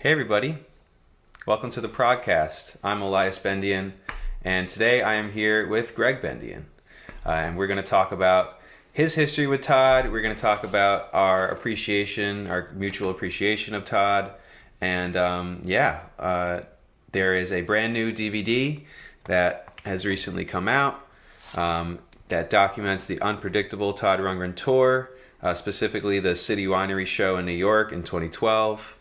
Hey everybody, welcome to the PROGCAST. I'm Nels Bendian, and today I am here with Gregg Bendian. And we're going to talk about his history with Todd. We're going to talk about our appreciation, our mutual appreciation of Todd. And there is a brand new DVD that has recently come out that documents the Unpredictable Todd Rundgren tour, specifically the City Winery show in New York in 2012.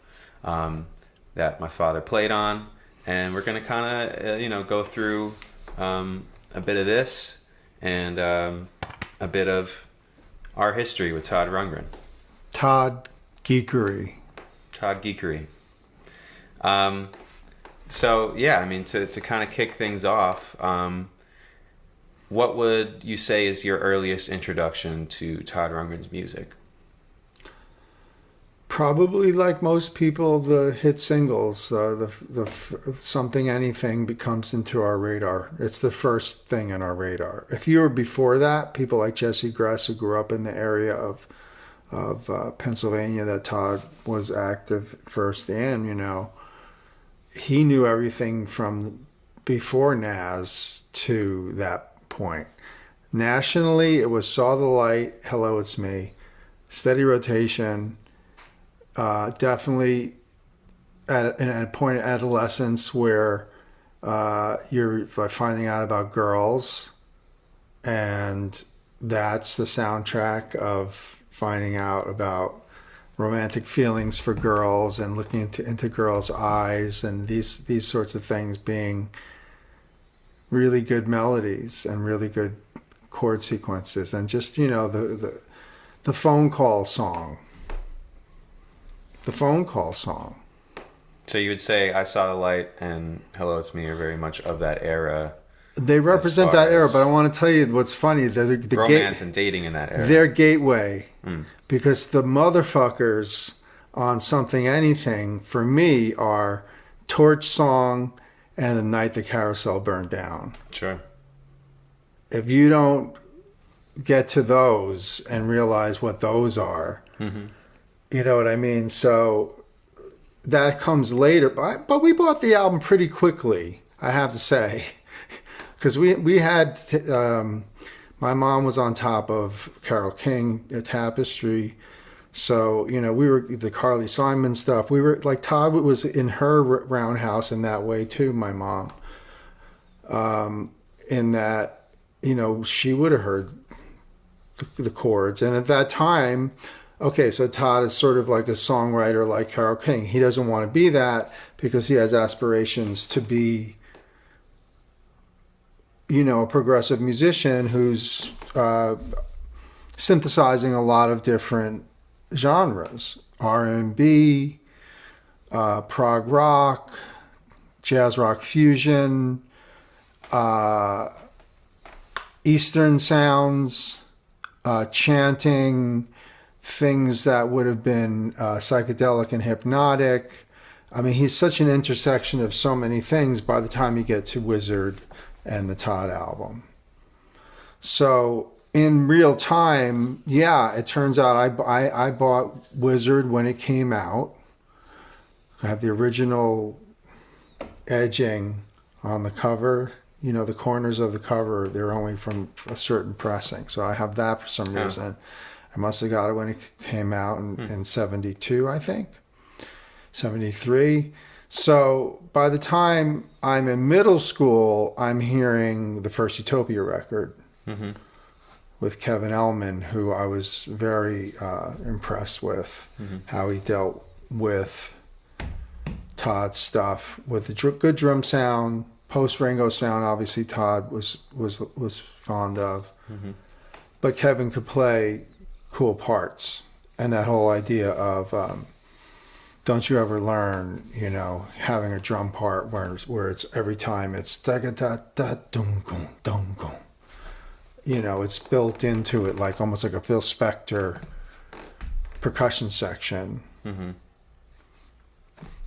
That my father played on, and we're going to kind of go through a bit of this and a bit of our history with Todd Rundgren. Todd geekery. To kind of kick things off, what would you say is your earliest introduction to Todd Rundgren's music? Probably, like most people, the hit singles, the Something Anything comes into our radar. It's the first thing in our radar. If you were before that, people like Jesse Gress, who grew up in the area of Pennsylvania that Todd was active first in, he knew everything from before Nas to that point. Nationally, it was Saw the Light, Hello, It's Me, Steady Rotation. Definitely at a point of adolescence where you're finding out about girls, and that's the soundtrack of finding out about romantic feelings for girls and looking into girls' eyes, and these sorts of things being really good melodies and really good chord sequences, and just the phone call song. The phone call song. So you would say I Saw the Light and Hello, It's Me are very much of that era. They represent that era, but I want to tell you what's funny. The romance and dating in that era. Their gateway. Because the motherfuckers on Something Anything, for me, are Torch Song and The Night the Carousel Burned Down. Sure. If you don't get to those and realize what those are... Mm-hmm. You know what I mean? So that comes later. But we bought the album pretty quickly, I have to say. Because we had... my mom was on top of Carole King, Tapestry. So, we were... The Carly Simon stuff. We were... Like, Todd was in her roundhouse in that way, too, my mom. In that, she would have heard the chords. And at that time... Okay, so Todd is sort of like a songwriter like Carole King. He doesn't want to be that because he has aspirations to be, a progressive musician who's synthesizing a lot of different genres. R&B, prog rock, jazz rock fusion, Eastern sounds, chanting, things that would have been psychedelic and hypnotic. I mean, he's such an intersection of so many things by the time you get to Wizard and the Todd album. So in real time, it turns out I bought Wizard when it came out. I have the original edging on the cover. The corners of the cover, they're only from a certain pressing. So I have that for some reason. I must have got it when it came out in 72, I think. 73. So by the time I'm in middle school, I'm hearing the first Utopia record with Kevin Elman, who I was very impressed with, how he dealt with Todd's stuff, with the good drum sound, post-Ringo sound, obviously Todd was fond of. But Kevin could play cool parts, and that whole idea of don't you ever learn, having a drum part where it's every time it's da da da dum gum dum gum. It's built into it like almost like a Phil Spector percussion section.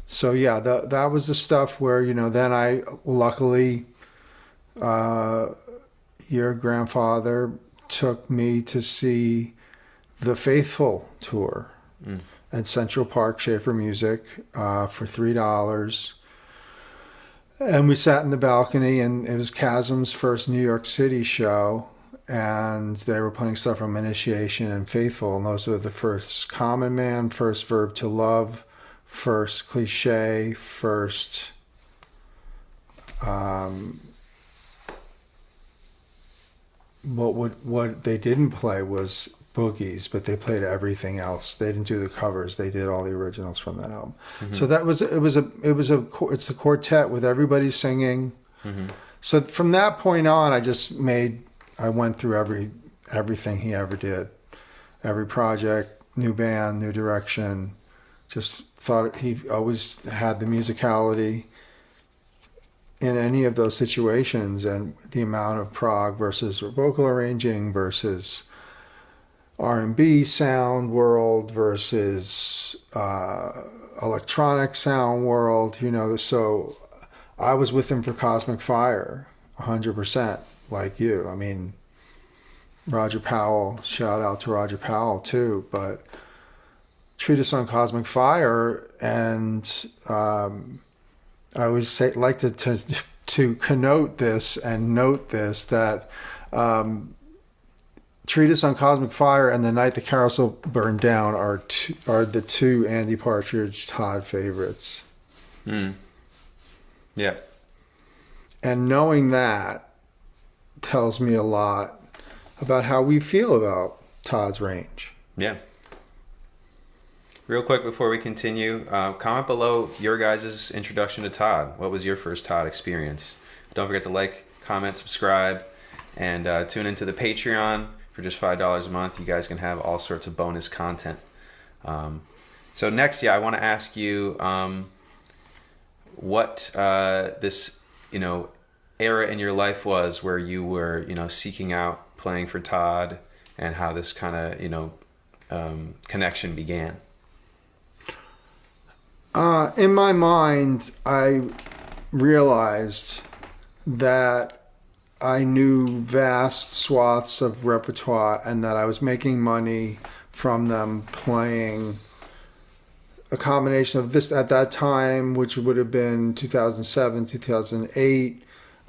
So that was the stuff where then I luckily your grandfather took me to see the Faithful tour at Central Park Schaefer Music for $3. And we sat in the balcony, and it was Chasm's first New York City show. And they were playing stuff from Initiation and Faithful. And those were the first Common Man, first Verb to Love, first Cliche, first... What they didn't play was boogies, but they played everything else. They didn't do the covers. They did all the originals from that album. Mm-hmm. So it's the quartet with everybody singing. Mm-hmm. So from that point on, I went through everything he ever did, every project, new band, new direction. Just thought he always had the musicality in any of those situations, and the amount of prog versus vocal arranging versus R&B sound world versus electronic sound world, so I was with him for Cosmic Fire 100%, like you. I mean, Roger Powell, shout out to Roger Powell too, but Treatise on Cosmic Fire, and I always like to connote this and note this, that Treatise on Cosmic Fire and The Night the Carousel Burned Down are the two Andy Partridge Todd favorites. Yeah. And knowing that tells me a lot about how we feel about Todd's range. Yeah. Real quick before we continue, comment below your guys' introduction to Todd. What was your first Todd experience? Don't forget to like, comment, subscribe, and tune into the Patreon for just $5 a month. You guys can have all sorts of bonus content. So next, I want to ask you what this era in your life was where you were seeking out playing for Todd, and how this kind of connection began. In my mind, I realized that I knew vast swaths of repertoire, and that I was making money from them playing a combination of this at that time, which would have been 2007, 2008,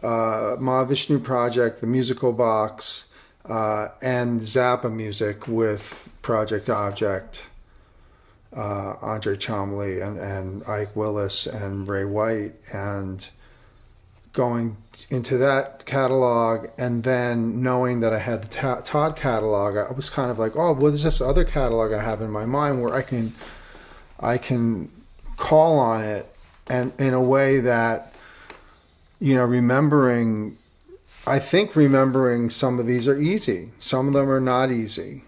Mahavishnu Project, the musical box, and Zappa music with Project Object. Andre Chomley and Ike Willis and Ray White, and going into that catalog, and then knowing that I had the Todd catalog, I was kind of like, oh, well, there's this other catalog I have in my mind where I can call on it, and in a way that, remembering some of these are easy. Some of them are not easy.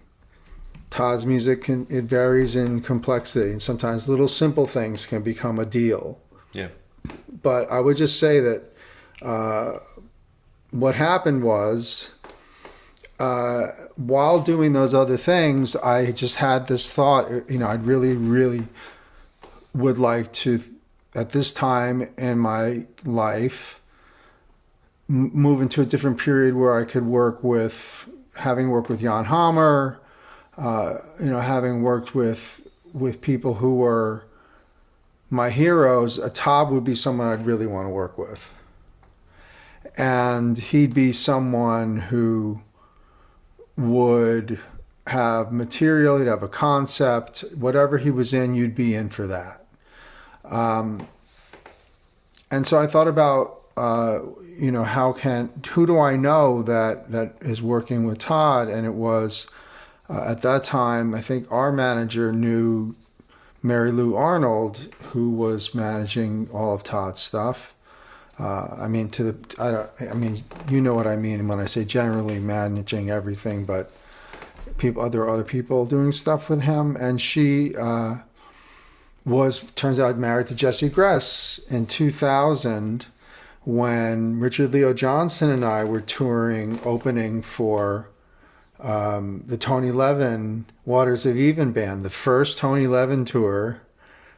Todd's music it varies in complexity, and sometimes little simple things can become a deal. Yeah. But I would just say that what happened was, while doing those other things, I just had this thought. I really, really would like to, at this time in my life, move into a different period where I could having worked with Jan Hammer. Having worked with people who were my heroes, Todd would be someone I'd really want to work with. And he'd be someone who would have material, he'd have a concept, whatever he was in, you'd be in for that. And so I thought about, who do I know that is working with Todd? And it was... at that time, I think our manager knew Mary Lou Arnold, who was managing all of Todd's stuff. You know what I mean when I say generally managing everything, but other people doing stuff with him. And she turns out, married to Jesse Gress in 2000, when Richard Leo Johnson and I were opening for the Tony Levin Waters of Even band. The first Tony Levin tour,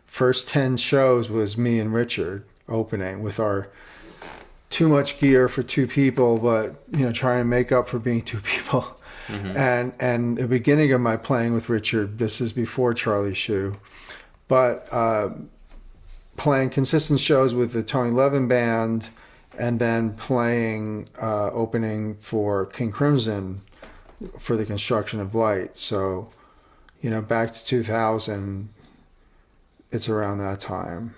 first 10 shows was me and Richard opening with our too much gear for two people, but trying to make up for being two people. And the beginning of my playing with Richard, this is before Charlie Shoe, but playing consistent shows with the Tony Levin Band, and then playing opening for King Crimson for the Construction of Light. So, back to 2000, it's around that time.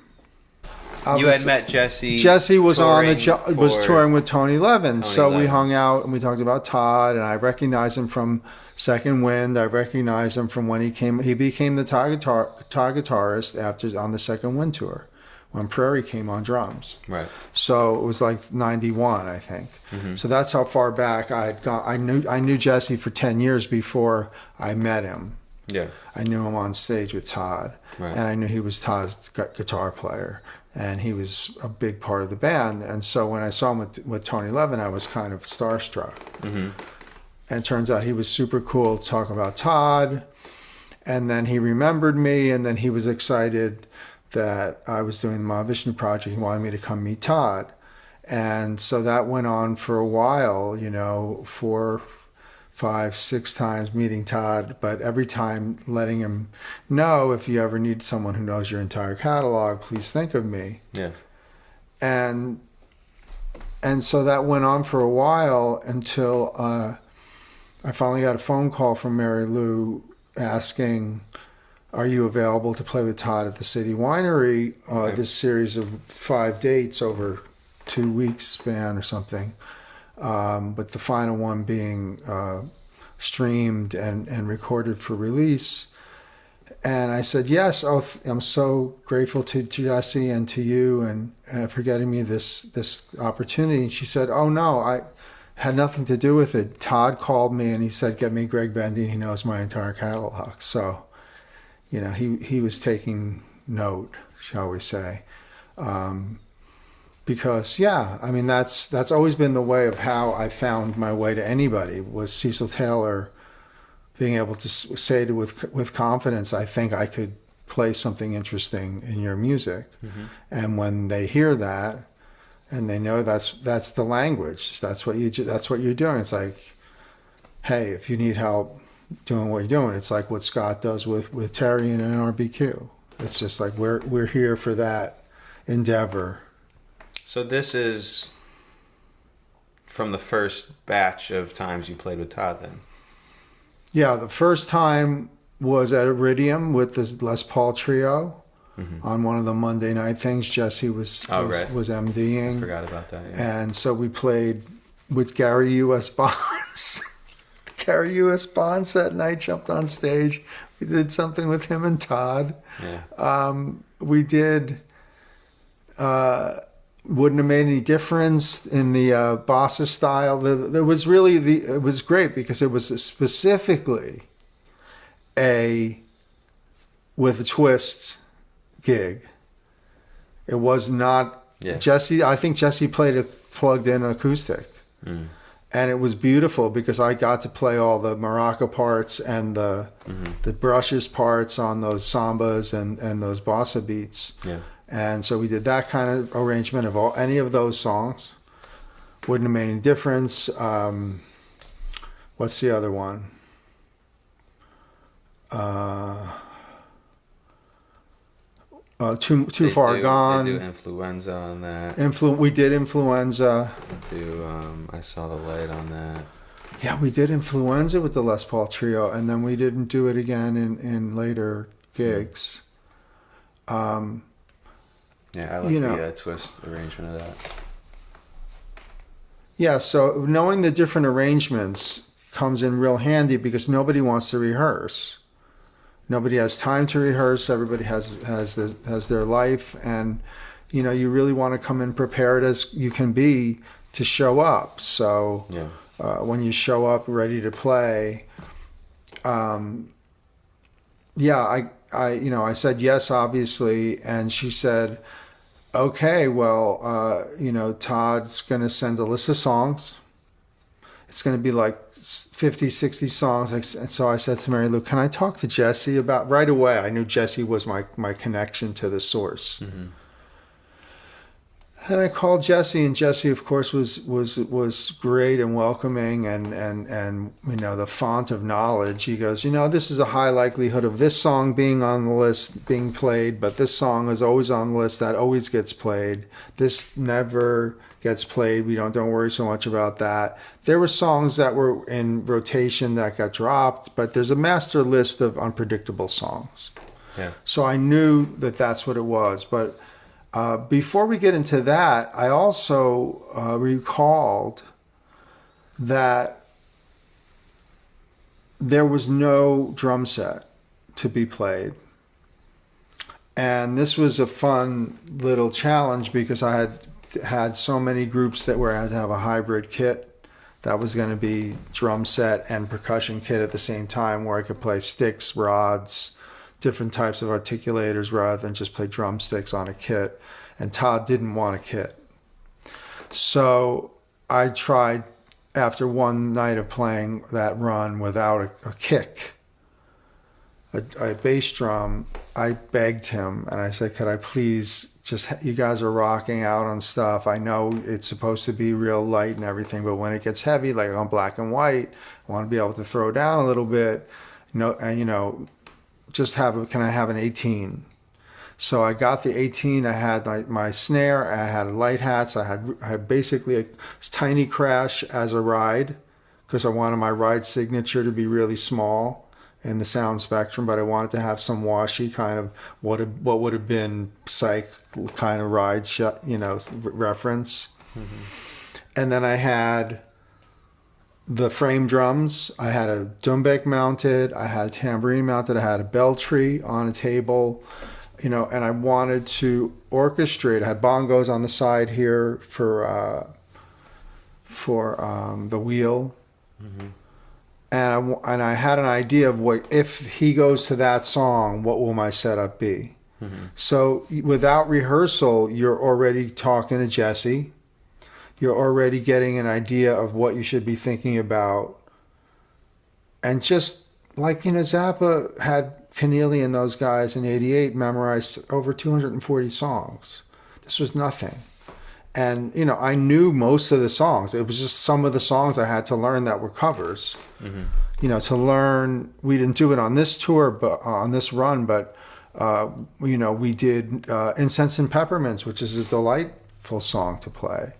You had met Jesse. Jesse was touring with Tony Levin, we Levin. hung out and we talked about Todd, and I recognized him from Second Wind. I recognized him from when he became the Todd guitarist on the Second Wind tour, when Prairie came on drums. Right. So it was like 91, I think. So that's how far back I had gone. I knew Jesse for 10 years before I met him. Yeah. I knew him on stage with Todd, and I knew he was Todd's guitar player, and he was a big part of the band. And so when I saw him with Tony Levin, I was kind of starstruck. And it turns out he was super cool talking about Todd, and then he remembered me, and then he was excited that I was doing the Mahavishnu Project. He wanted me to come meet Todd. And so that went on for a while, 4, 5, 6 times meeting Todd, but every time letting him know, if you ever need someone who knows your entire catalog, please think of me. Yeah. And so that went on for a while until I finally got a phone call from Mary Lou asking, are you available to play with Todd at the City Winery? This series of 5 dates over 2 weeks span or something. But the final one being streamed and recorded for release. And I said, yes, I'm so grateful to Jesse and to you and for getting me this opportunity. And she said, oh, no, I had nothing to do with it. Todd called me and he said, get me Gregg Bendian. He knows my entire catalog. So, he was taking note, shall we say. Because, that's always been the way of how I found my way to anybody, was Cecil Taylor being able to say with confidence, I think I could play something interesting in your music. And when they hear that, and they know that's the language, that's what you're doing. It's like, hey, if you need help doing what you're doing, it's like what Scott does with Terry and NRBQ. It's just like we're here for that endeavor. So this is from the first batch of times you played with Todd, then? Yeah, the first time was at Iridium with the Les Paul Trio on one of the Monday night things. Jesse was MDing. I forgot about that. Yeah. And so we played with Gary U.S. Bonds. Gary U.S. Bonds that night jumped on stage. We did something with him and Todd. Yeah. We did Wouldn't Have Made Any Difference in the bossa style. There was really it was great because it was specifically with a twist gig. It was not Jesse. I think Jesse played a plugged in acoustic. And it was beautiful because I got to play all the maraca parts and the brushes parts on those sambas and those bossa beats. Yeah. And so we did that kind of arrangement of any of those songs. Wouldn't Have Made Any Difference. What's the other one? Too Far Gone. They do Influenza on that. We did Influenza. I Saw the Light on that. Yeah, we did Influenza with the Les Paul Trio, and then we didn't do it again in later gigs. Yeah, I like the twist arrangement of that. Yeah, so knowing the different arrangements comes in real handy because nobody wants to rehearse. Nobody has time to rehearse. Everybody has their life, and you really want to come in prepared as you can be to show up. So when you show up ready to play, I said yes, obviously, and she said, okay, well, Todd's going to send a list of songs. It's going to be like 50, 60 songs. And so I said to Mary Lou, can I talk to Jesse about... Right away, I knew Jesse was my connection to the source. And I called Jesse, and Jesse, of course, was great and welcoming, and you know, the font of knowledge. He goes, you know, this is a high likelihood of this song being on the list, being played, but this song is always on the list. That always gets played. This never gets played. We don't worry so much about that. There were songs that were in rotation that got dropped, but there's a master list of unpredictable songs. Yeah. So I knew that that's what it was, but. Before we get into that, I also recalled that there was no drum set to be played. And this was a fun little challenge because I had so many groups that where I had to have a hybrid kit that was going to be drum set and percussion kit at the same time, where I could play sticks, rods, different types of articulators rather than just play drumsticks on a kit. And Todd didn't want a kit. So I tried, after one night of playing that run without a kick, a bass drum, I begged him and I said, could I please just, you guys are rocking out on stuff. I know it's supposed to be real light and everything, but when it gets heavy, like on black and white, I want to be able to throw down a little bit. And you know, just can I have an 18? So I got the 18. I had my snare. I had light hats. I had basically a tiny crash as a ride because I wanted my ride signature to be really small in the sound spectrum, but I wanted to have some washy kind of what would have been psych kind of ride, reference. Mm-hmm. And then I had the frame drums. I had a doumbek mounted. I had a tambourine mounted. I had a bell tree on a table, and I wanted to orchestrate. I had bongos on the side here for the wheel. Mm-hmm. And I had an idea of what, if he goes to that song, what will my setup be? Mm-hmm. So without rehearsal, you're already talking to Jesse. You're already getting an idea of what you should be thinking about. And just like, Zappa had Keneally and those guys in '88 memorized over 240 songs. This was nothing. And, I knew most of the songs. It was just some of the songs I had to learn that were covers. Mm-hmm. To learn. We didn't do it on this tour, but on this run, but, we did Incense and Peppermints, which is a delightful song to play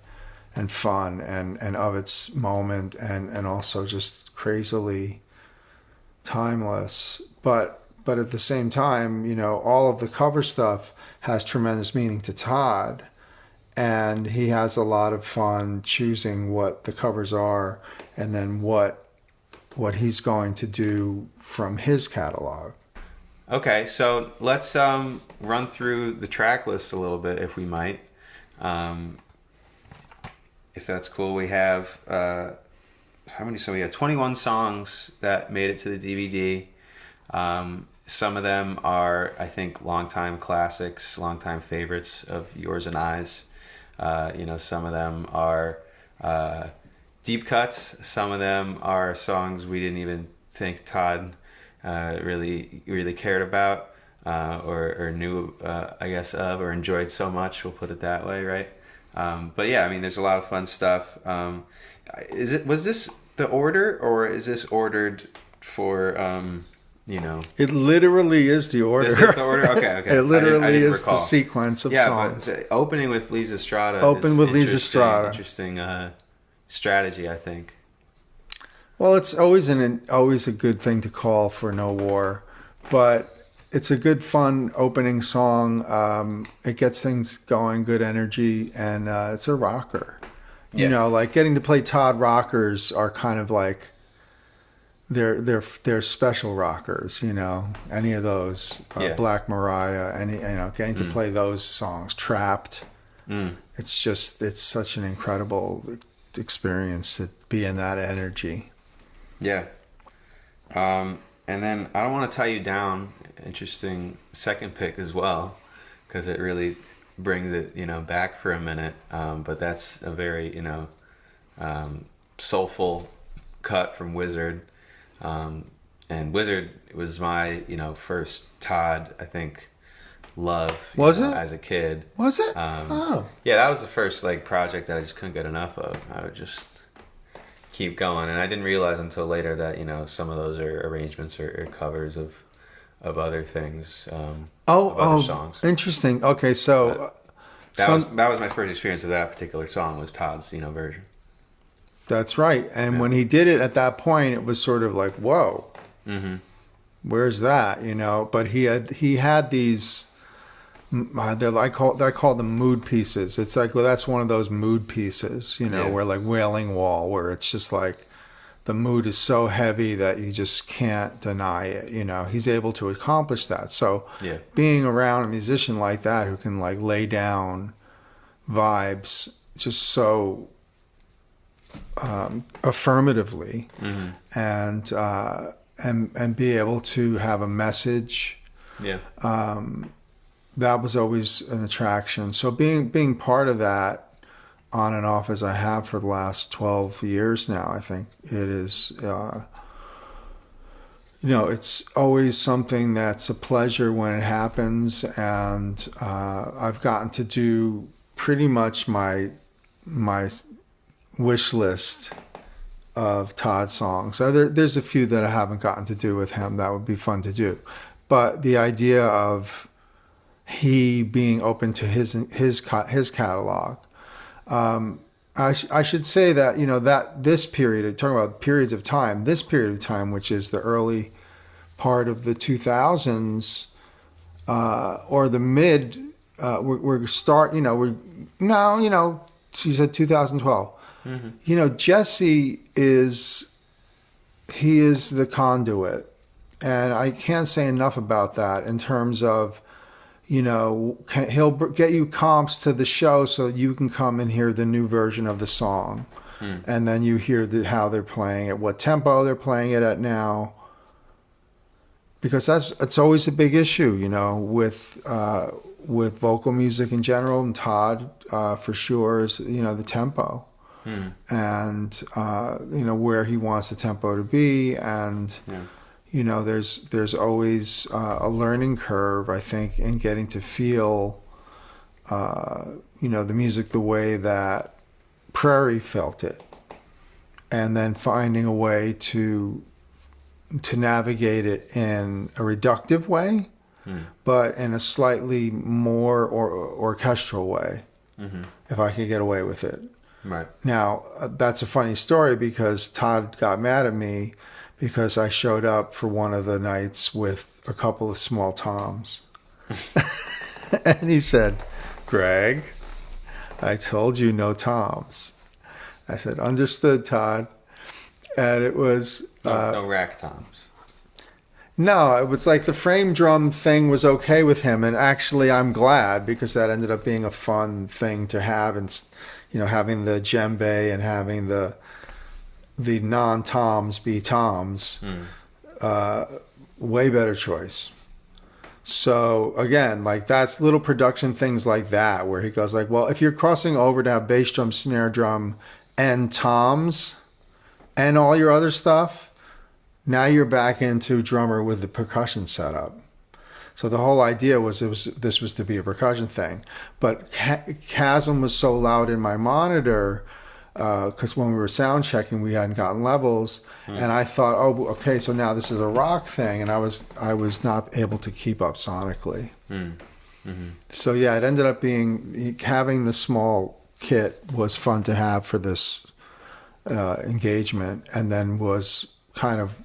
and fun and of its moment and also just crazily timeless. But at the same time, all of the cover stuff has tremendous meaning to Todd. And he has a lot of fun choosing what the covers are and then what he's going to do from his catalog. Okay, so let's run through the track list a little bit, if we might. If that's cool. We have, how many? So we have 21 songs that made it to the DVD. Some of them are, I think, longtime classics, longtime favorites of yours and I's. Some of them are deep cuts. Some of them are songs we didn't even think Todd really cared about or knew, I guess, of or enjoyed so much. We'll put it that way, right? But yeah, there's a lot of fun stuff. Was this the order, or is this ordered for? It literally is the order. This is the order? Okay. It literally I didn't is recall. the sequence of songs. But opening with Lisa Strada interesting strategy, I think. Well, it's always a good thing to call for No War, but it's a good, fun opening song. It gets things going, good energy, and it's a rocker. Yeah. Like getting to play Todd rockers are kind of like they're special rockers. Any of those, Black Mariah, getting to play those songs, Trapped. It's such an incredible experience to be in that energy. Yeah. And then I don't want to tie you down. Interesting second pick as well, because it really brings it, back for a minute. But that's a very, soulful cut from Wizard. And Wizard was my, first Todd, I think, love. Was it? As a kid. Was it? Yeah, that was the first like project that I just couldn't get enough of. I would just keep going, and I didn't realize until later that some of those are arrangements or covers of other things. Of other songs. Interesting. Okay, so that was my first experience of that particular song, was Todd's version. That's right. And when he did it at that point, it was sort of like, whoa, where's that? But he had these, I call them mood pieces. It's like, well, that's one of those mood pieces, where like Wailing Wall, where it's just like the mood is so heavy that you just can't deny it. He's able to accomplish that. So being around a musician like that who can like lay down vibes just so affirmatively and be able to have a message. That was always an attraction. So being part of that on and off as I have for the last 12 years now, I think it is, it's always something that's a pleasure when it happens. And I've gotten to do pretty much my wish list of Todd songs. So there's a few that I haven't gotten to do with him that would be fun to do. But the idea of he being open to his catalog, I should say that that this period, talking about periods of time, this period of time, which is the early part of the 2000s or the mid, she said 2012. Jesse is the conduit, and I can't say enough about that in terms of, he'll get you comps to the show so you can come and hear the new version of the song, and then you hear how they're playing it, what tempo they're playing it at now, because it's always a big issue, with vocal music in general, and Todd for sure is the tempo. And where he wants the tempo to be, and there's always a learning curve, I think, in getting to feel the music the way that Prairie felt it, and then finding a way to navigate it in a reductive way, but in a slightly more orchestral way, if I could get away with it. Right. Now, that's a funny story because Todd got mad at me because I showed up for one of the nights with a couple of small toms. And he said, "Gregg, I told you no toms." I said, "Understood, Todd." And it was... no rack toms. No, it was like the frame drum thing was okay with him. And actually, I'm glad, because that ended up being a fun thing to have. And, having the djembe and having the non-toms be toms, way better choice. So again, like that's little production things like that where he goes like, well, if you're crossing over to have bass drum, snare drum, and toms, and all your other stuff, now you're back into drummer with the percussion setup. So the whole idea was this was to be a percussion thing. But Chasm was so loud in my monitor, because when we were sound checking, we hadn't gotten levels, and I thought, oh, okay, so now this is a rock thing, and I was not able to keep up sonically. So yeah, it ended up being, having the small kit was fun to have for this engagement, and then was kind of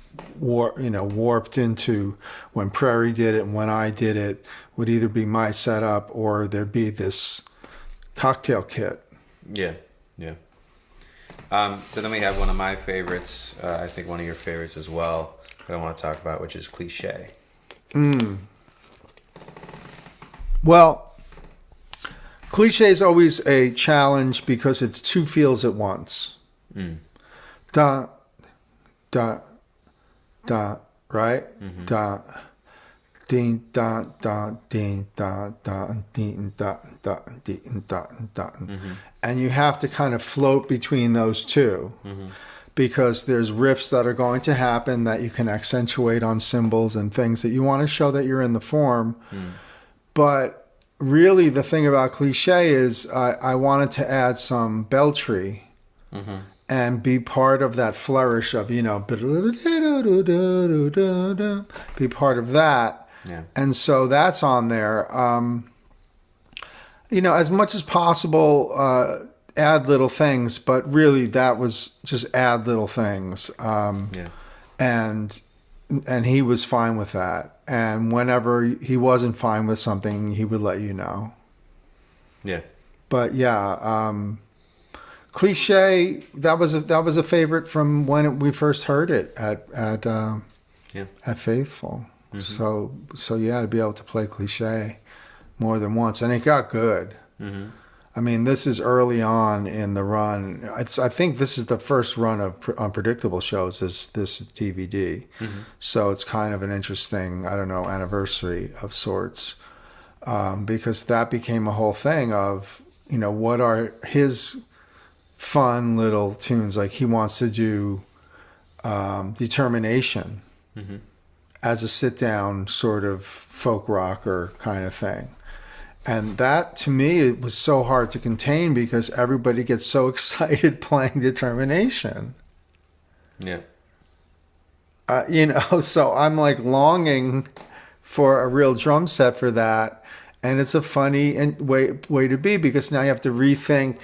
warped into when Prairie did it and when I did it would either be my setup or there'd be this cocktail kit. Yeah. So then we have one of my favorites, I think one of your favorites as well, that I want to talk about, which is Cliché. Well, Cliché is always a challenge because it's two feels at once. Da, da, da, right? Da, ding, da, da, ding, da, da, ding, da, da, ding, da, da. And you have to kind of float between those two, because there's riffs that are going to happen that you can accentuate on cymbals and things that you want to show that you're in the form. But really, the thing about Cliche is I wanted to add some beltry and be part of that flourish of, be part of that. Yeah. And so that's on there. As much as possible, add little things, but really that was just add little things. And he was fine with that. And whenever he wasn't fine with something, he would let you know. Yeah. But yeah, Cliche, that was a favorite from when we first heard it at Faithful. So yeah, to be able to play Cliche more than once, and it got good. I mean, this is early on in the run. I think this is the first run of Unpredictable shows, is this DVD. So it's kind of an interesting, anniversary of sorts, because that became a whole thing of, what are his fun little tunes. Like he wants to do Determination as a sit-down sort of folk rocker kind of thing. And that, to me, it was so hard to contain because everybody gets so excited playing Determination. Yeah. So I'm like longing for a real drum set for that. And it's a funny way to be, because now you have to rethink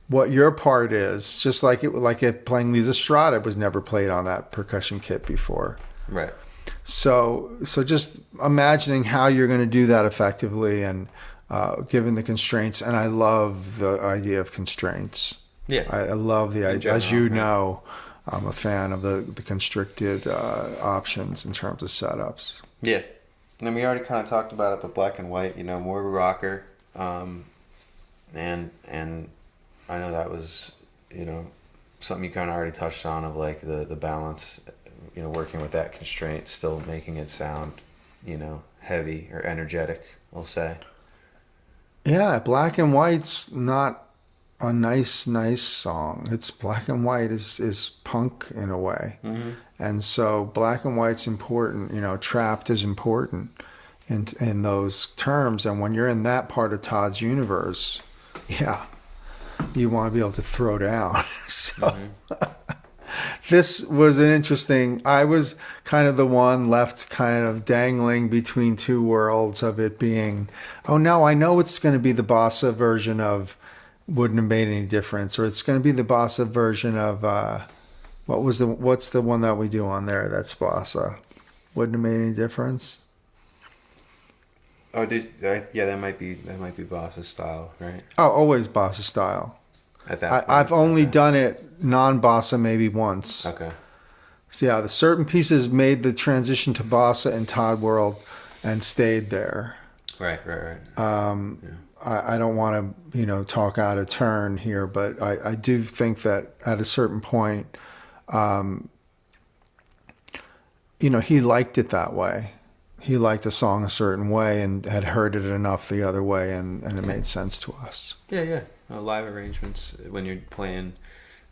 what your part is. Just like it playing Lisa Strada was never played on that percussion kit before. Right. So just imagining how you're going to do that effectively, and given the constraints. And I love the idea of constraints. Yeah. I love the idea. general, As you know, I'm a fan of the constricted options in terms of setups. Yeah. And then we already kind of talked about it, but Black and White, more rocker. And I know that was, something you kind of already touched on, of like the balance, working with that constraint, still making it sound, heavy or energetic, we'll say. Yeah, Black and White's not a nice song. It's Black and White is punk in a way. And so Black and White's important, Trapped is important in those terms. And when you're in that part of Todd's universe, yeah, you want to be able to throw down. So this was an interesting, I was kind of the one left kind of dangling between two worlds of it being, oh no, I know it's going to be the bossa version of Wouldn't Have Made Any Difference, or it's going to be the bossa version of, what's the one that we do on there that's bossa? Wouldn't Have Made Any Difference? Oh, that might be bossa style, right? Oh, always bossa style. At that point, I've only done it non-bossa maybe once. Okay. So yeah, the certain pieces made the transition to bossa in Todd World and stayed there. Right. I don't want to, talk out of turn here, but I do think that at a certain point, he liked it that way. He liked a song a certain way and had heard it enough the other way, and it made sense to us. Yeah. Live arrangements, when you're playing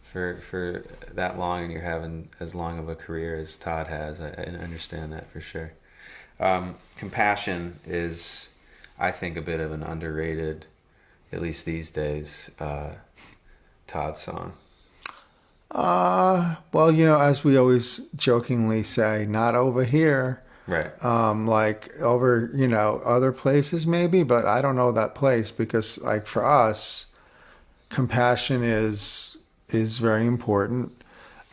for that long and you're having as long of a career as Todd has, I understand that for sure. Compassion is, I think, a bit of an underrated, at least these days, Todd song. Well, as we always jokingly say, not over here. Right. Like over, other places maybe, but I don't know that place, because like for us, Compassion is very important.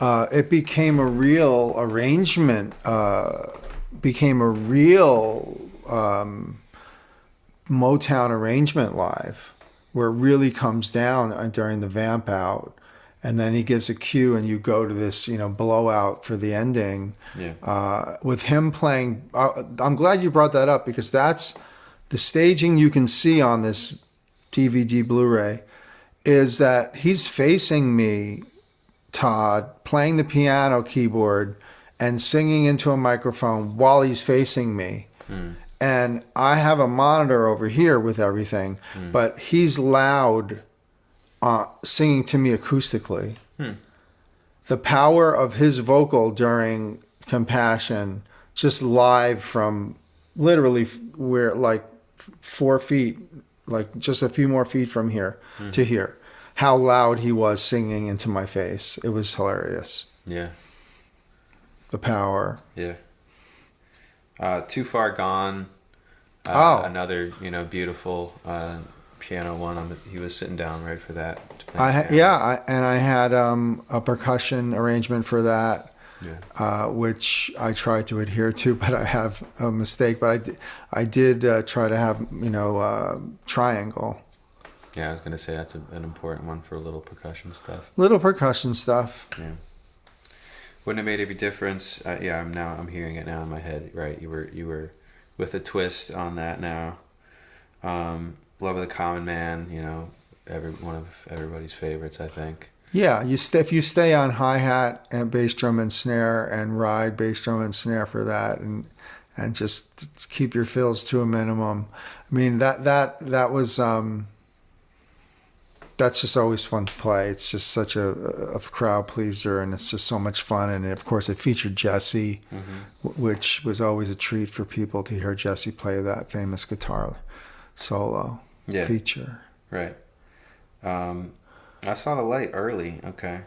It became a real arrangement, became a real Motown arrangement live, where it really comes down during the vamp out, and then he gives a cue and you go to this, blowout for the ending. Yeah. With him playing, I'm glad you brought that up, because that's the staging you can see on this DVD Blu-ray, is that he's facing me, Todd, playing the piano keyboard and singing into a microphone while he's facing me. And I have a monitor over here with everything, but he's loud singing to me acoustically. The power of his vocal during Compassion, just live from literally where, like 4 feet, like just a few more feet from here to here, how loud he was singing into my face. It was hilarious. Yeah. The power. Yeah. Too Far Gone. Another, beautiful piano one. He was sitting down right for that. I had a percussion arrangement for that, which I tried to adhere to, but I have a mistake. But I did try to have triangle. Yeah, I was gonna say that's an important one for little percussion stuff. Little percussion stuff. Yeah. Wouldn't have made any difference. I'm hearing it now in my head. Right, you were with a twist on that now. Love of the Common Man. One of everybody's favorites, I think. Yeah, if you stay on hi-hat and bass drum and snare and ride bass drum and snare for that, and just keep your fills to a minimum. I mean that was that's just always fun to play. It's just such a crowd pleaser, and it's just so much fun. And of course, it featured Jesse, which was always a treat for people to hear Jesse play that famous guitar solo feature. Right. I saw the light early. Okay.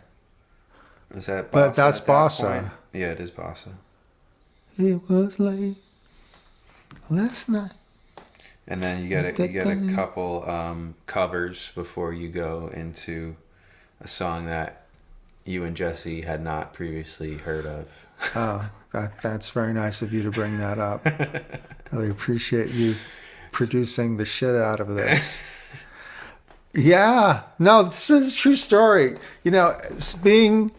Is that? But that's bossa. Yeah, it is bossa. It was late last night. And then you get a couple covers before you go into a song that you and Jesse had not previously heard of. Oh, that's very nice of you to bring that up. I really appreciate you producing the shit out of this. Yeah, no, this is a true story. Being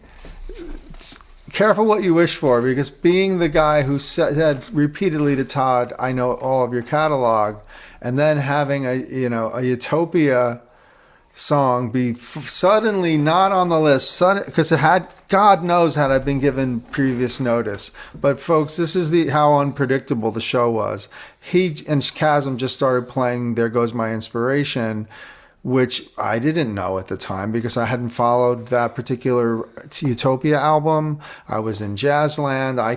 careful what you wish for, because being the guy who said repeatedly to Todd, "I know all of your catalog," and then having a Utopia song be suddenly not on the list, because it had, God knows, had I been given previous notice. But folks, this is how unpredictable the show was. He and Chasm just started playing "There Goes My Inspiration," which I didn't know at the time because I hadn't followed that particular Utopia album. I was in Jazzland. I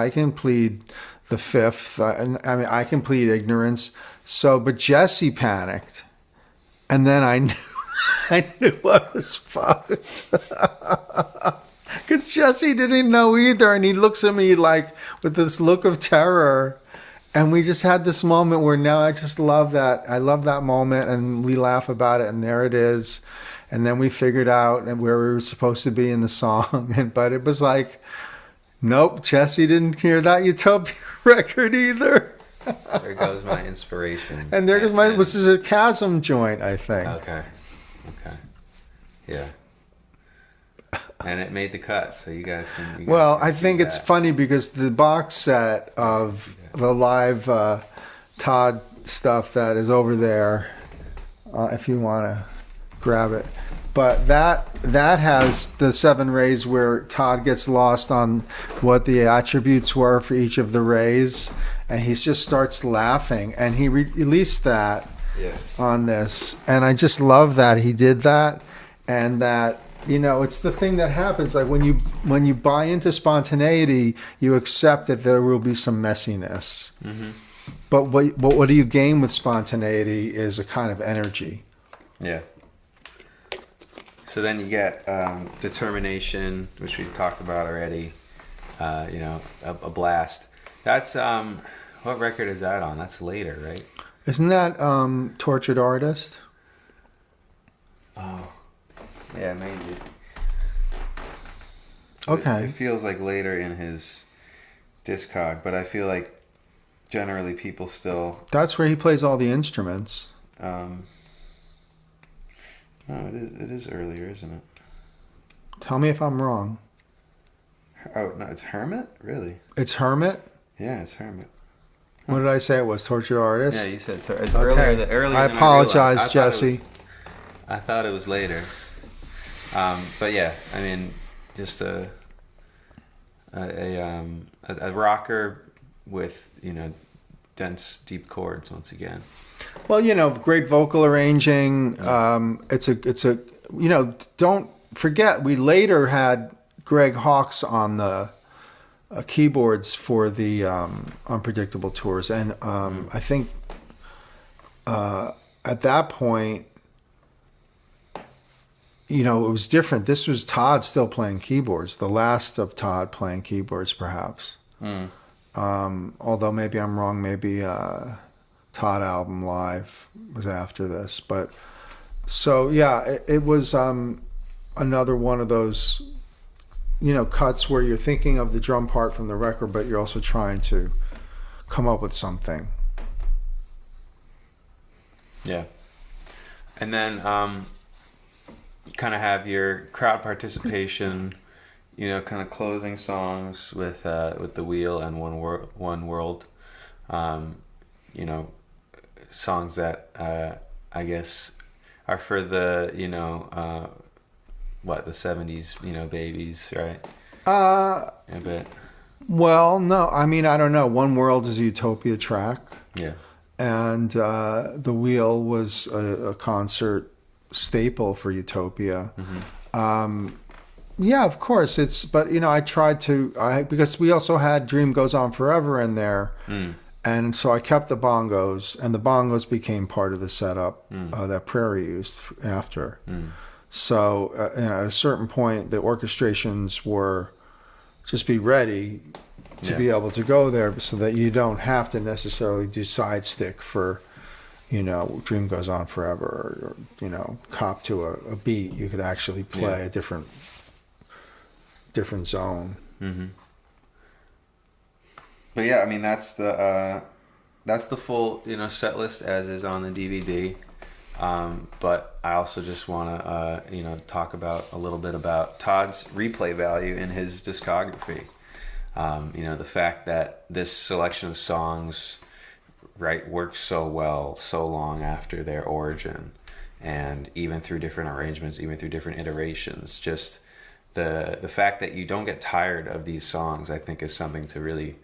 can plead the fifth. I can plead ignorance. But Jesse panicked, and then I knew I was fucked. Because Jesse didn't know either, and he looks at me like with this look of terror. And we just had this moment where now I just love that. I love that moment, and we laugh about it, and there it is. And then we figured out where we were supposed to be in the song. But it was like, nope, Jesse didn't hear that Utopia record either. There Goes My Inspiration. And there goes my, this is a Chasm joint, I think. Okay. Yeah. And it made the cut, so you guys can. I think it's funny because the box set of the live Todd stuff that is over there, if you want to grab it. But that has the 7 rays where Todd gets lost on what the attributes were for each of the rays, and he just starts laughing, and he released that on this, and I just love that he did that, and that. It's the thing that happens. Like when you buy into spontaneity, you accept that there will be some messiness. Mm-hmm. But what do you gain with spontaneity is a kind of energy. Yeah. So then you get determination, which we talked about already. A blast. That's what record is that on? That's later, right? Isn't that Tortured Artist? Oh. Yeah, maybe. Okay. It feels like later in his discog, but I feel like generally people still... That's where he plays all the instruments. No, it is earlier, isn't it? Tell me if I'm wrong. Oh, no, it's Hermit? Really? It's Hermit? Yeah, it's Hermit. What did I say it was? Tortured Artist? Yeah, you said it's earlier. Earlier I apologize, Jesse. I thought it was later. But yeah, I mean, just a rocker with dense deep chords once again. Well, great vocal arranging. It's a don't forget we later had Greg Hawkes on the keyboards for the Unpredictable tours, and I think at that point, it was different. This was Todd still playing keyboards, the last of Todd playing keyboards, perhaps. Although maybe I'm wrong. Maybe Todd album live was after this. But so yeah, it was another one of those cuts where you're thinking of the drum part from the record, but you're also trying to come up with something. Yeah. And then you kind of have your crowd participation, kind of closing songs with The Wheel and One World. Songs that I guess are for the, the 70s, babies, right? A bit. Well, no, I mean, I don't know. One World is a Utopia track. Yeah. And The Wheel was a concert staple for Utopia. Yeah, of course. But I tried to, because we also had Dream Goes On Forever in there. And so I kept the bongos, and the bongos became part of the setup that Prairie used after. So at a certain point, the orchestrations were just be ready to be able to go there, so that you don't have to necessarily do side stick for, Dream Goes On Forever, or cop to a beat. You could actually play a different zone. But yeah, I mean, that's the full set list as is on the DVD. But I also just want to talk about a little bit about Todd's replay value in his discography. The fact that this selection of songs, right, works so well so long after their origin, and even through different arrangements, even through different iterations, just the fact that you don't get tired of these songs, I think, is something to really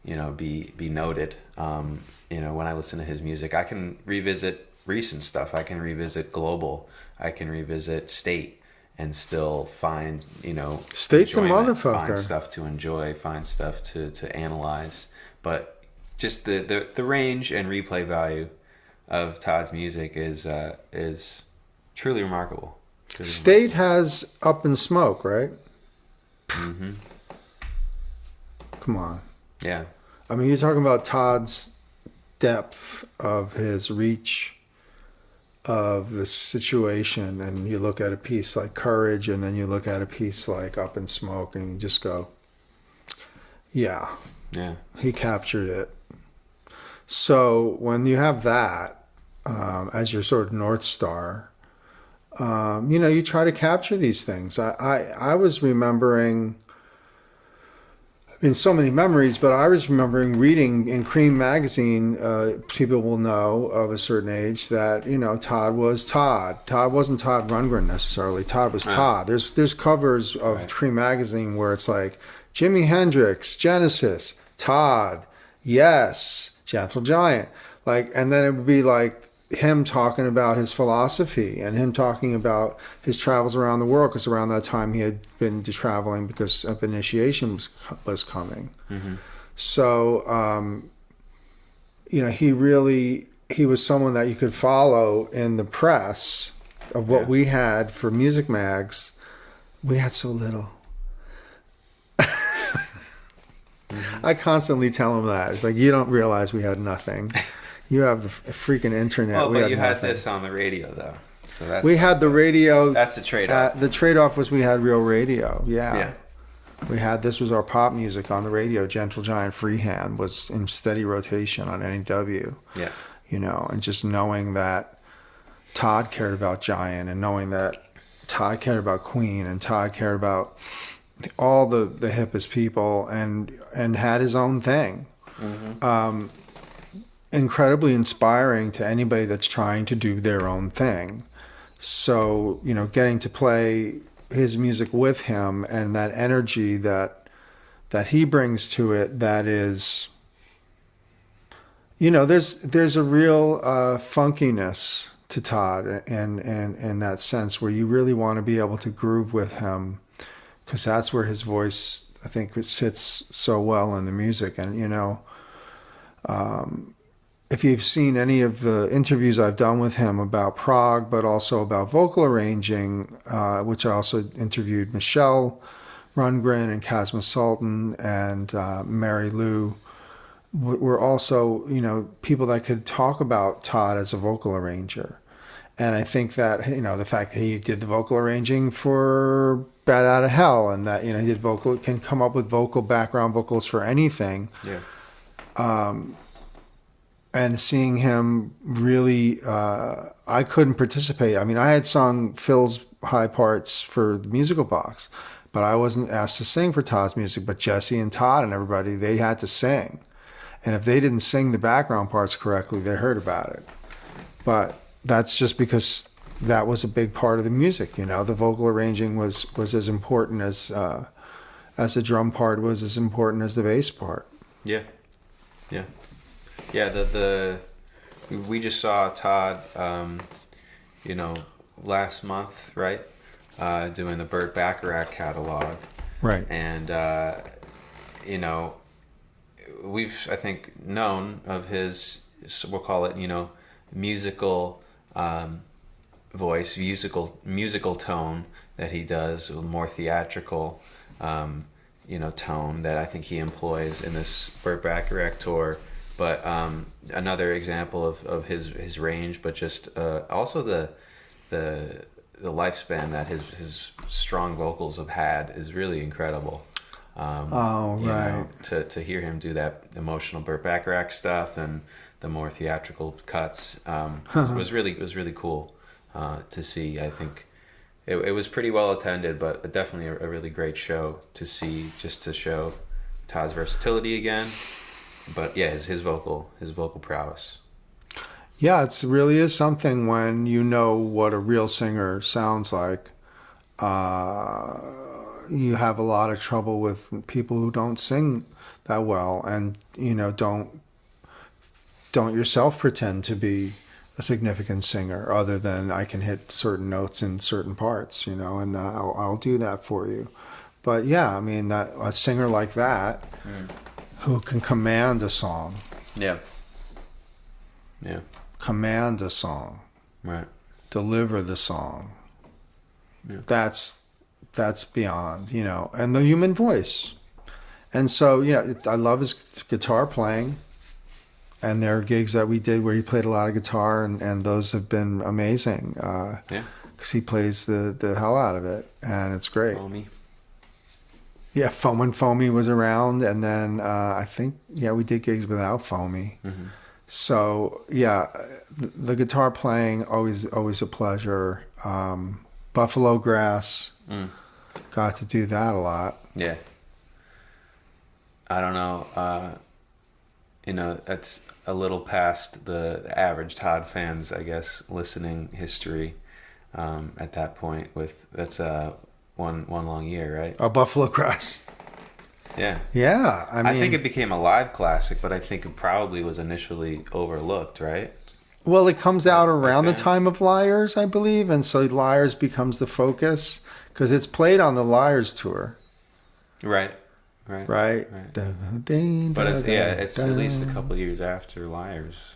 be noted. When I listen to his music, I can revisit recent stuff, I can revisit Global, I can revisit State, and still find State's a enjoyment, motherfucker. find stuff to enjoy, find stuff to analyze. But just the range and replay value of Todd's music is truly remarkable. State has Up in Smoke, right? Mm-hmm. Come on. Yeah. I mean, you're talking about Todd's depth of his reach of the situation, and you look at a piece like Courage, and then you look at a piece like Up in Smoke, and you just go, yeah, he captured it. So when you have that as your sort of North Star, you try to capture these things. I was remembering, so many memories, but I was remembering reading in Cream magazine, people will know of a certain age that, Todd was Todd. Todd wasn't Todd Rundgren necessarily. Todd was Todd. There's covers of Cream magazine where it's like Jimi Hendrix, Genesis, Todd, Yes, Gentle Giant. And then it would be like him talking about his philosophy and him talking about his travels around the world, because around that time he had been traveling because of initiation was coming. Mm-hmm. So, he was someone that you could follow in the press of what we had for music mags. We had so little. Mm-hmm. I constantly tell him that. It's like, you don't realize we had nothing. You have the freaking internet. Well, but you had this on the radio, though. So we had the radio. That's the trade-off. The trade-off was we had real radio. Yeah. This was our pop music on the radio. Gentle Giant Freehand was in steady rotation on NEW. Yeah. And just knowing that Todd cared about Giant, and knowing that Todd cared about Queen, and Todd cared about all the hippest people, and had his own thing. Mm-hmm. Incredibly inspiring to anybody that's trying to do their own thing. So, getting to play his music with him, and that energy that he brings to it, that is, there's a real funkiness to Todd, and in that sense where you really want to be able to groove with him, because that's where his voice, I think, sits so well in the music. And if you've seen any of the interviews I've done with him about prog, but also about vocal arranging, which I also interviewed Michelle Rundgren and Kazma Sultan and Mary Lou, were also, people that could talk about Todd as a vocal arranger. And I think that, the fact that he did the vocal arranging for Bat Out of Hell, and that, he did can come up with vocal background vocals for anything. Yeah. And seeing him really, I couldn't participate. I mean, I had sung Phil's high parts for the musical box, but I wasn't asked to sing for Todd's music. But Jesse and Todd and everybody, they had to sing. And if they didn't sing the background parts correctly, they heard about it. But that's just because that was a big part of the music. The vocal arranging was as important as the drum part was as important as the bass part. Yeah. Yeah. Yeah, we just saw Todd, last month, right? Doing the Burt Bacharach catalog. Right. And, we've, I think, known of his, we'll call it, musical voice, musical tone that he does, a more theatrical, tone that I think he employs in this Burt Bacharach tour. But another example of his range, but just also the lifespan that his strong vocals have had is really incredible. Right. To hear him do that emotional Burt Bacharach stuff and the more theatrical cuts was really cool to see. I think it was pretty well attended, but definitely a really great show to see, just to show Todd's versatility again. But yeah, his vocal prowess. Yeah, it really is something when you know what a real singer sounds like. You have a lot of trouble with people who don't sing that well, and don't yourself pretend to be a significant singer other than I can hit certain notes in certain parts, and I'll do that for you. But yeah, I mean, that a singer like that. Who can command a song. Yeah. Command a song. Right. Deliver the song. Yeah. That's beyond, and the human voice. And so, I love his guitar playing. And there are gigs that we did where he played a lot of guitar, and those have been amazing. Because he plays the hell out of it, and it's great. Foamy. Yeah, when Foamy was around, and then I think, we did gigs without Foamy. Mm-hmm. So, the guitar playing, always a pleasure. Buffalo Grass, got to do that a lot. Yeah. I don't know. That's a little past the average Todd fan's, I guess, listening history at that point. That's one long year, right? Buffalo Grass. Yeah. Yeah. I think it became a live classic, but I think it probably was initially overlooked, right? Well, it comes out around the time of Liars, I believe, and so Liars becomes the focus because it's played on the Liars tour. Right. But it's at least a couple years after Liars.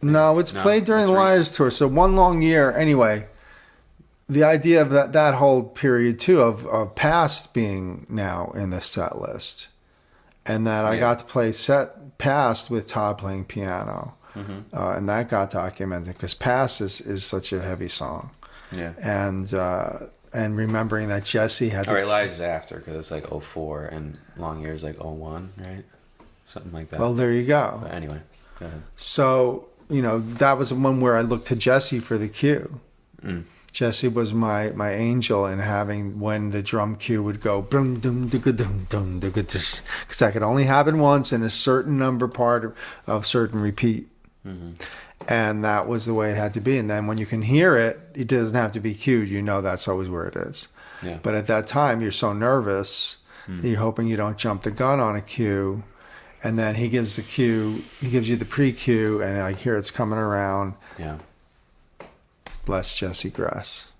No, it's played during the Liars tour, so one long year. Anyway, the idea of that whole period too of Past being now in the set list, and that I got to play Past with Todd playing piano, and that got documented because Past is such a heavy song. Yeah, and remembering that Jesse had. All right, Liars is after because it's like 2004 and Long Year's like 2001, right? Something like that. Well, there you go. But anyway, go ahead. So that was one where I looked to Jesse for the cue. Jesse was my angel in having when the drum cue would go because that could only happen once in a certain number part of certain repeat. And that was the way it had to be. And then when you can hear it, it doesn't have to be cued. That's always where it is. Yeah. But at that time, you're so nervous that you're hoping you don't jump the gun on a cue. And then he gives the cue, he gives you the pre-cue, and I hear it's coming around. Yeah. Bless Jesse Grass.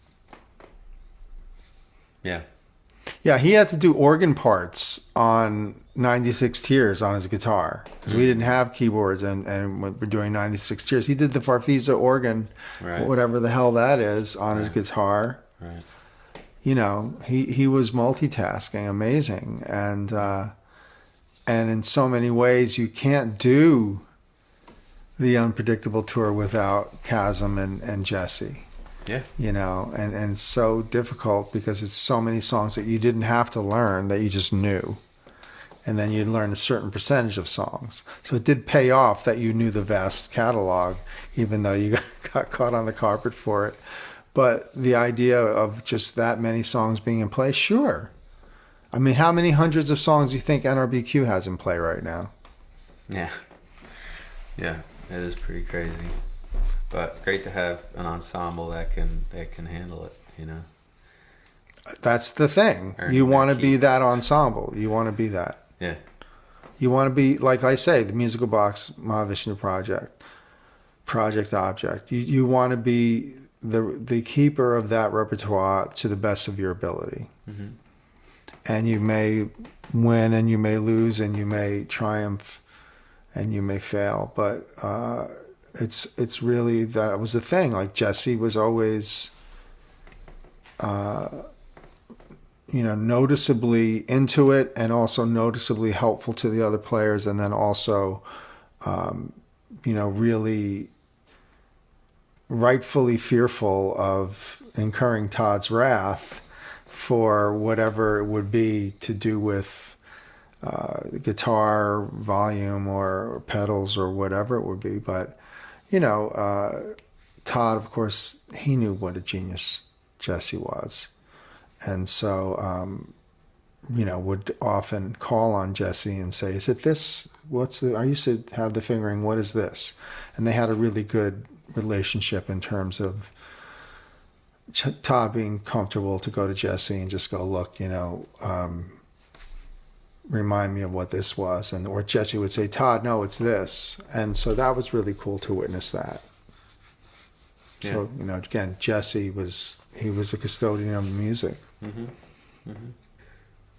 Yeah. Yeah, he had to do organ parts on 96 Tears on his guitar because we didn't have keyboards, and we're doing 96 Tears. He did the Farfisa organ, whatever the hell that is, on his guitar. Right. You know, he was multitasking, amazing, and in so many ways you can't do the Unpredictable tour without Chasm and Jesse. Yeah. You know, and it's so difficult because it's so many songs that you didn't have to learn that you just knew. And then you'd learn a certain percentage of songs. So it did pay off that you knew the vast catalog, even though you got caught on the carpet for it. But the idea of just that many songs being in play, sure. I mean, how many hundreds of songs do you think NRBQ has in play right now? Yeah. Yeah, it is pretty crazy. But great to have an ensemble that can handle it, you know. That's the thing. You want to be that ensemble. You want to be that. Yeah. You want to be, like I say, the Musical Box Mahavishnu Project, Project Object. You want to be the keeper of that repertoire to the best of your ability. Mm-hmm. And you may win and you may lose and you may triumph and you may fail, but it's really, that was the thing. Like Jesse was always noticeably into it and also noticeably helpful to the other players, and then also really rightfully fearful of incurring Todd's wrath for whatever it would be to do with the guitar volume or pedals or whatever it would be. But Todd, of course, he knew what a genius Jesse was. And so, would often call on Jesse and say, is it this? I used to have the fingering, what is this? And they had a really good relationship in terms of Todd being comfortable to go to Jesse and just go, look, remind me of what this was. Or Jesse would say, Todd, no, it's this. And so that was really cool to witness that. Yeah. So, again, Jesse was a custodian of music. Mm-hmm. Mm-hmm.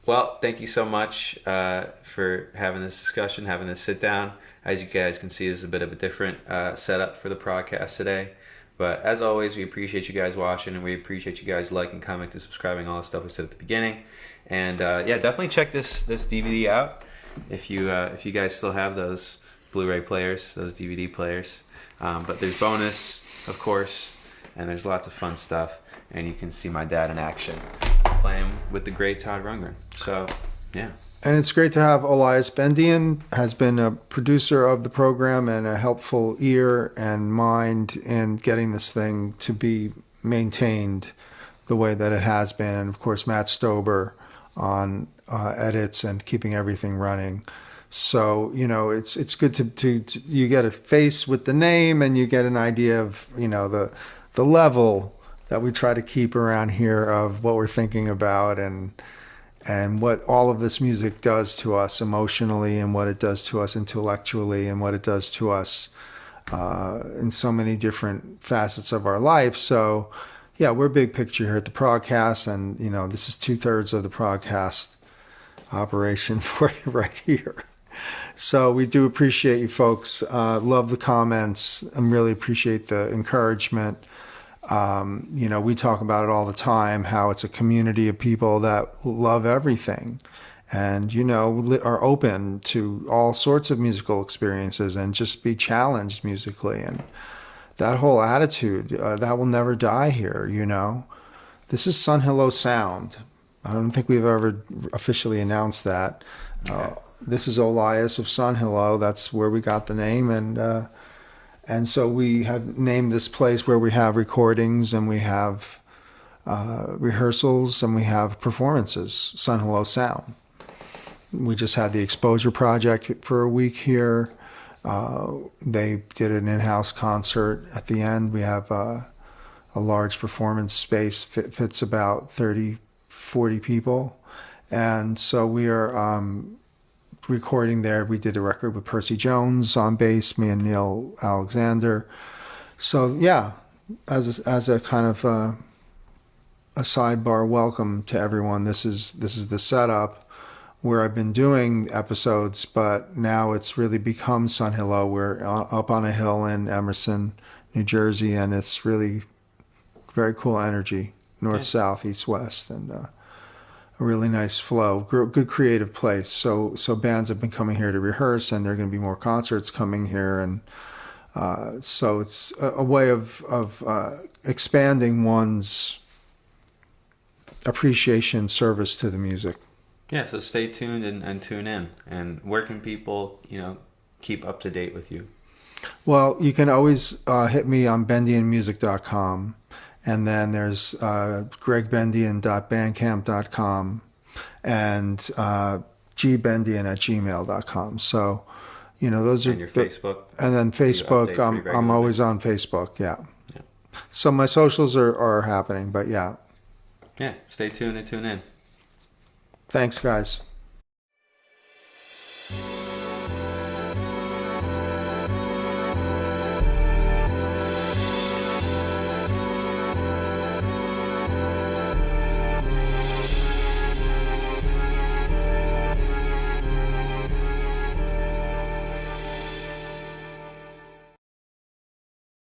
Well, thank you so much for having this discussion, having this sit down. As you guys can see, this is a bit of a different setup for the podcast today. But as always, we appreciate you guys watching, and we appreciate you guys liking, commenting, subscribing, all the stuff we said at the beginning. And definitely check this DVD out if you guys still have those Blu-ray players, those DVD players. But there's bonus, of course, and there's lots of fun stuff. And you can see my dad in action playing with the great Todd Rundgren. So, yeah. And it's great to have OLIAS Bendian, has been a producer of the program and a helpful ear and mind in getting this thing to be maintained the way that it has been. And, of course, Matt Stober on edits and keeping everything running. So, it's good to you get a face with the name and you get an idea of, the level that we try to keep around here of what we're thinking about and what all of this music does to us emotionally and what it does to us intellectually and what it does to us in so many different facets of our life. So, yeah, we're big picture here at the PROGCAST, and, this is 2/3 of the PROGCAST operation for you right here. So we do appreciate you folks. Love the comments and really appreciate the encouragement. We talk about it all the time, how it's a community of people that love everything and, are open to all sorts of musical experiences and just be challenged musically. And that whole attitude, that will never die here, This is Sun Hello Sound. I don't think we've ever officially announced that. This is OLIAS of Sun Hello. That's where we got the name. And so we have named this place where we have recordings and we have rehearsals and we have performances, Sun Hello Sound. We just had the Exposure Project for a week here. They did an in-house concert at the end. We have a large performance space, fits about 30, 40 people. And so we are recording there. We did a record with Quincy Jones on bass, me and Neil Alexander. So yeah, as a kind of a sidebar welcome to everyone. This is the setup where I've been doing episodes, but now it's really become Sun Hill. We're up on a hill in Emerson, New Jersey, and it's really very cool energy, north, south, east, west, and a really nice flow. Good creative place. So bands have been coming here to rehearse, and there are going to be more concerts coming here, and so it's a way of expanding one's appreciation, service to the music. Yeah, so stay tuned and tune in. And where can people, keep up to date with you? Well, you can always hit me on bendianmusic.com, and then there's greggbendian.bandcamp.com and gbendian@gmail.com. So, those and your Facebook. And then Facebook, I'm always on Facebook, yeah. So my socials are happening, but yeah. Yeah, stay tuned and tune in. Thanks, guys.